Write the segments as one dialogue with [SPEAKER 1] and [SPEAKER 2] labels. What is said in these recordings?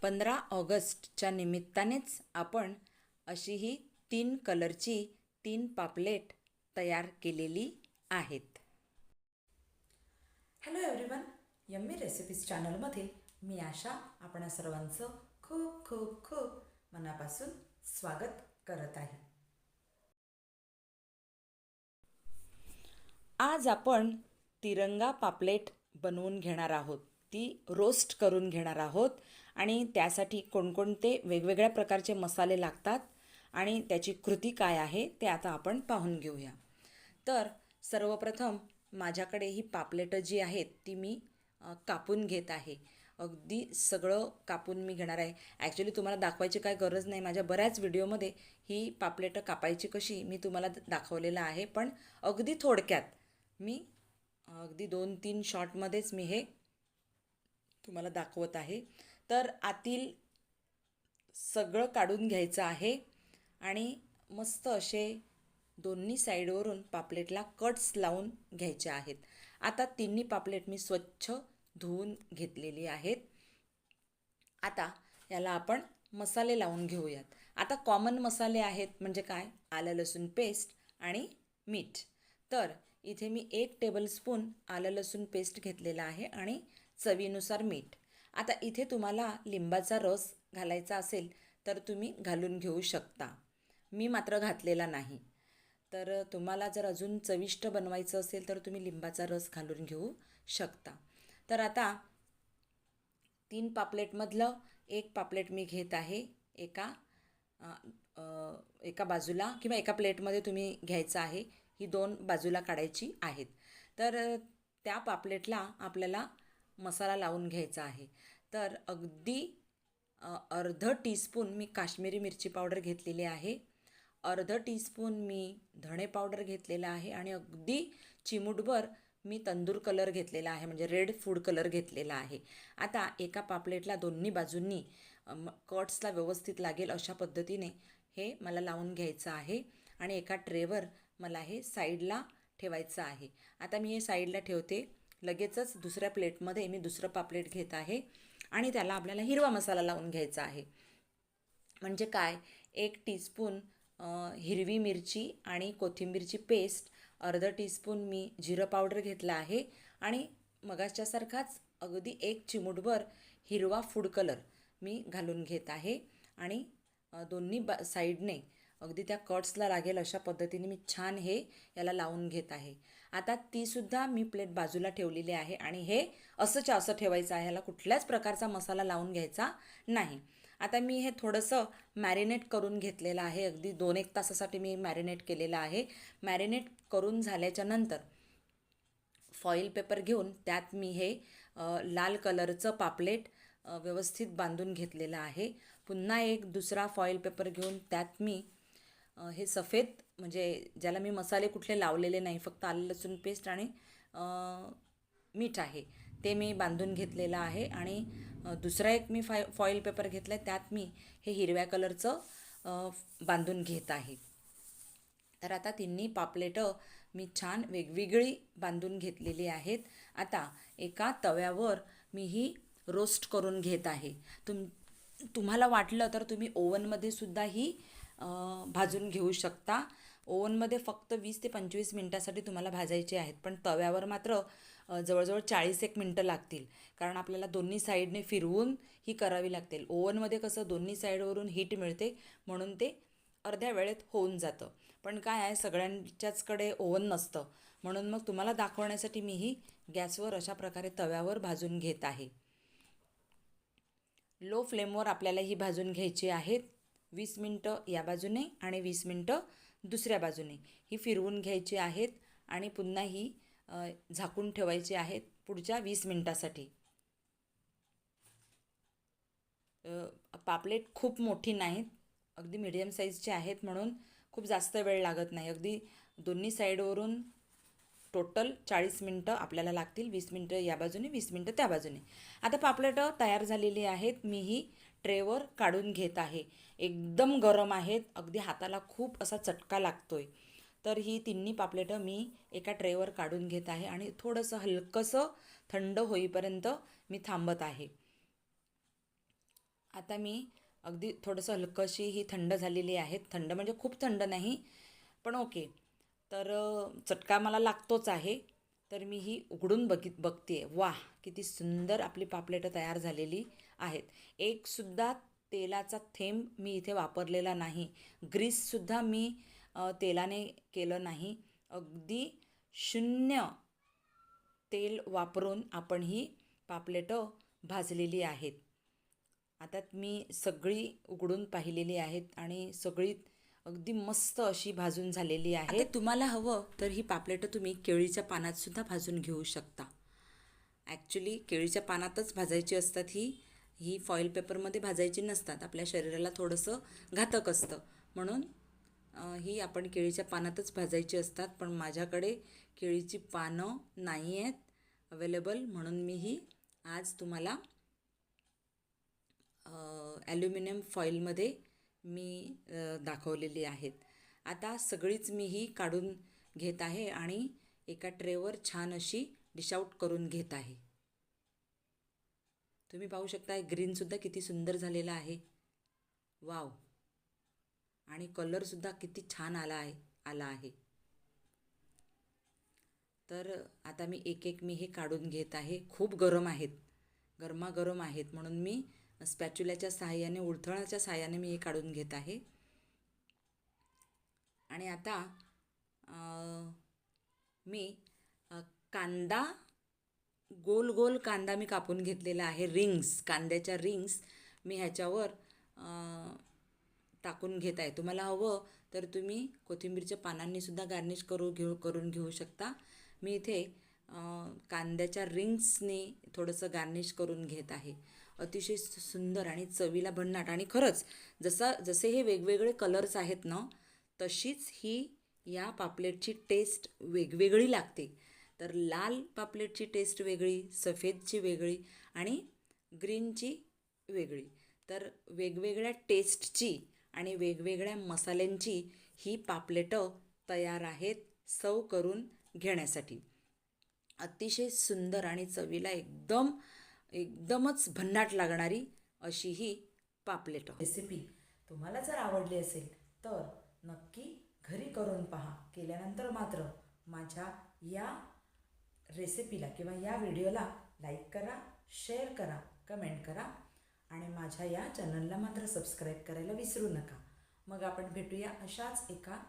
[SPEAKER 1] 15 ऑगस्टच्या निमित्तानेच आपण अशी ही 3 कलरची 3 पापलेट तयार केलेली आहेत. हॅलो एव्हरीवन, यम्मी रेसिपीज चॅनलमध्ये मी आशा आपणा सर्वांचं खूप खूप खूप मनापासून स्वागत करत आहे. आज आपण तिरंगा पापलेट बनवून घेणार आहोत. ती रोस्ट करून घेणार आहोत आणि त्यासाठी कोणकोणते वेगवेगळ्या प्रकारचे मसाले लागतात आणि त्याची कृती काय आहे ते आता आपण पाहून घेऊया. तर सर्वप्रथम माझ्याकडे ही पापलेटं जी आहेत ती मी कापून घेत आहे. अगदी सगळं कापून मी घेणार आहे. ॲक्च्युली तुम्हाला दाखवायची काय गरज नाही. माझ्या बऱ्याच व्हिडिओमध्ये ही पापलेटं कापायची कशी मी तुम्हाला दाखवलेलं आहे, पण अगदी थोडक्यात मी अगदी 2-3 शॉटमध्येच मी हे तुम्हाला दाखवत आहे. तर आतील सगळं काढून घ्यायचं आहे आणि मस्त असे दोन्ही साईडवरून पापलेटला कट्स लावून घ्यायचे आहेत. आता तिन्ही पापलेट मी स्वच्छ धुवून घेतलेली आहेत. आता याला आपण मसाले लावून घेऊयात. आता कॉमन मसाले आहेत म्हणजे काय, आलं लसूण पेस्ट आणि मीठ. तर इथे मी 1 टेबलस्पून आलं लसूण पेस्ट घेतलेला आहे आणि चवीनुसार मीठ. आता इथे तुम्हाला लिंबाचा रस घालायचा असेल तर तुम्ही घालून घेऊ शकता. मी मात्र घातलेला नाही. तर तुम्हाला जर अजून चविष्ट बनवायचं असेल तर तुम्ही लिंबाचा रस घालून घेऊ शकता. तर आता 3 पापलेटमधलं एक पापलेट मी घेत आहे. एका बाजूला किंवा एका प्लेटमध्ये तुम्ही घ्यायचं आहे. ही 2 बाजूला काढायची आहेत. तर त्या पापलेटला आपल्याला मसाला लावून घ्यायचा आहे. तर अगदी अर्ध टीस्पून मी काश्मीरी मिरची पावडर घेतलेली आहे. अर्ध टीस्पून मी धणे पावडर घेतलेला आहे आणि अगदी चिमूटभर मी तंदूर कलर घेतलेला आहे, म्हणजे रेड फूड कलर घेतलेला आहे. आता एका पापलेटला दोन्ही बाजूंनी कट्सला व्यवस्थित लागेल अशा पद्धतीने हे मला लावून घ्यायचं आहे आणि एका ट्रेवर मला हे साईडला ठेवायचं आहे. आता मी हे साईडला ठेवते. लगेचच दुसऱ्या प्लेटमध्ये मी दुसरं पापलेट घेत आहे आणि त्याला आपल्याला हिरवा मसाला लावून घ्यायचा आहे. म्हणजे काय, 1 टीस्पून हिरवी मिरची आणि कोथिंबीरची पेस्ट, अर्धा टीस्पून मी जिरं पावडर घेतला आहे आणि मगाच्यासारखाच अगदी 1 चिमूटभर हिरवा फूड कलर मी घालून घेत आहे आणि दोन्ही साईडने अगदी त्या कट्सला लागेल अशा पद्धतीने मी छान हे याला लावून घेत आहे. आता तीसुद्धा मी प्लेट बाजूला ठेवलेली आहे आणि हे असंच्या असं ठेवायचं आहे. याला कुठल्याच प्रकारचा मसाला लावून घ्यायचा नाही. आता मी हे थोडंसं मॅरिनेट करून घेतलेलं आहे. अगदी 2-1 तासासाठी मी मॅरिनेट केलेलं आहे. मॅरिनेट करून झाल्याच्या नंतर फॉईल पेपर घेऊन त्यात मी हे लाल कलरचं पापलेट व्यवस्थित बांधून घेतलेलं आहे. पुन्हा एक दुसरा फॉईल पेपर घेऊन त्यात मी हे सफेद, म्हणजे ज्याला मी मसाले कुठले लावलेले नाही, फक्त आलं लसूण पेस्ट आणि मीठ आहे ते मी बांधून घेतलेलं आहे. आणि दुसरा एक मी फॉईल पेपर घेतला आहे, त्यात मी हे हिरव्या कलरचं बांधून घेत आहे. तर आता तिन्ही पापलेटं मी छान वेगवेगळी बांधून घेतलेली आहेत. आता एका तव्यावर मी ही रोस्ट करून घेत आहे. तुम्हाला वाटलं तर तुम्ही ओव्हनमध्ये सुद्धा ही भाजून घेऊ शकता. ओव्हनमध्ये फक्त 20 ते 25 मिनटासाठी तुम्हाला भाजायचे आहेत, पण तव्यावर मात्र जवळजवळ 40-1 मिनटं लागतील, कारण आपल्याला दोन्ही साईडने फिरवून ही करावी लागतील. ओव्हनमध्ये कसं दोन्ही साईडवरून हीट मिळते म्हणून ते अर्ध्या वेळेत होऊन जातं. पण काय आहे, सगळ्यांच्याचकडे ओव्हन नसतं, म्हणून मग तुम्हाला दाखवण्यासाठी मी ही गॅसवर अशा प्रकारे तव्यावर भाजून घेत आहे. लो फ्लेमवर आपल्याला ही भाजून घ्यायची आहेत. 20 मिनटं या बाजूने आणि 20 मिनटं दुसऱ्या बाजूने ही फिरवून घ्यायची आहेत आणि पुन्हा ही झाकून ठेवायची आहेत पुढच्या 20 मिनटासाठी. पापलेट खूप मोठी नाहीत, अगदी मीडियम साईजचे आहेत, म्हणून खूप जास्त वेळ लागत नाही. अगदी दोन्ही साईडवरून टोटल 40 मिनटं आपल्याला लागतील. 20 मिनटं या बाजूने, 20 मिनटं त्या बाजूने. आता पापलेटं तयार झालेली आहेत. मी ही ट्रेवर काढून घेत आहे. एकदम गरम आहेत, अगदी हाताला खूप असा चटका लागतोय. तर ही तिन्ही पापलेटं मी एका ट्रेवर काढून घेत आहे आणि थोडंसं हलकंसं थंड होईपर्यंत मी थांबत आहे. आता मी अगदी थोडंसं हलकशी ही थंड झालेली आहेत. थंड म्हणजे खूप थंड नाही, पण ओके. तर चटका मला लागतोच आहे. तर मी ही उघडून बघते. वाह! किती सुंदर आपली पापलेटं तयार झालेली आहेत. एकसुद्धा तेलाचा थेंब मी इथे वापरलेला नाही. ग्रीससुद्धा मी तेलाने केलं नाही. अगदी शून्य तेल वापरून आपण ही पापलेटं भाजलेली आहेत. आता मी सगळी उघडून पाहिलेली आहेत आणि सगळी अगदी मस्त अशी भाजून झालेली आहे. आता तुम्हाला हवं तर ही पापलेटं तुम्ही केळीच्या पानात सुद्धा भाजून घेऊ शकता. ॲक्च्युली केळीच्या पानातच भाजायची असतात ही ही फॉईल पेपरमध्ये भाजायची नसतात. आपल्या शरीराला थोडंसं घातक असतं म्हणून ही आपण केळीच्या पानातच भाजायची असतात. पण माझ्याकडे केळीची पानं नाही आहेत अवेलेबल, म्हणून मी ही आज तुम्हाला ॲल्युमिनियम फॉईलमध्ये मी दाखवलेली आहेत. आता सगळीच मी ही काढून घेत आहे आणि एका ट्रेवर छान अशी डिश आऊट करून घेत आहे. तुम्ही पाहू शकता ग्रीनसुद्धा किती सुंदर झालेला आहे. वाव! आणि कलरसुद्धा किती छान आला आहे. तर आता मी एक मी हे काढून घेत आहे. खूप गरम आहेत, गरमागरम आहेत, म्हणून मी स्पॅच्युलाच्या सहाय्याने, उलथळाच्या सहाय्याने मी हे काढून घेत आहे. आणि आता मी कांदा, गोल गोल कांदा मी कापून घेतलेला आहे. कांद्याच्या रिंग्स मी ह्याच्यावर टाकून घेत आहे. तुम्हाला हवं तर तुम्ही कोथिंबीरच्या पानांनीसुद्धा गार्निश करून घेऊ शकता. मी इथे कांद्याच्या रिंग्सने थोडंसं गार्निश करून घेत आहे. अतिशय सुंदर आणि चवीला भन्नाट. आणि खरंच जसे हे वेगवेगळे कलर्स आहेत ना, तशीच ही या पापलेटची टेस्ट वेगवेगळी लागते. तर लाल पापलेटची टेस्ट वेगळी, सफेदची वेगळी आणि ग्रीनची वेगळी. तर वेगवेगळ्या टेस्टची आणि वेगवेगळ्या मसाल्यांची ही पापलेटं तयार आहेत सर्व करून घेण्यासाठी. अतिशय सुंदर आणि चवीला एकदमच भन्नाट लागणारी अशी ही पापलेटं. रेसिपी तुम्हाला जर आवडली असेल तर नक्की घरी करून पहा. केल्यानंतर मात्र माझ्या या रेसिपीला किंवा या व्हिडिओला लाईक करा, शेअर करा, कमेंट करा आणि माझ्या या चॅनलला मात्र सबस्क्राईब करायला विसरू नका. मग आपण भेटूया अशाच एका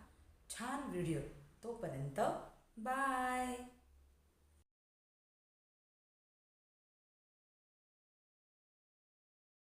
[SPEAKER 1] छान व्हिडिओ. तोपर्यंत बाय.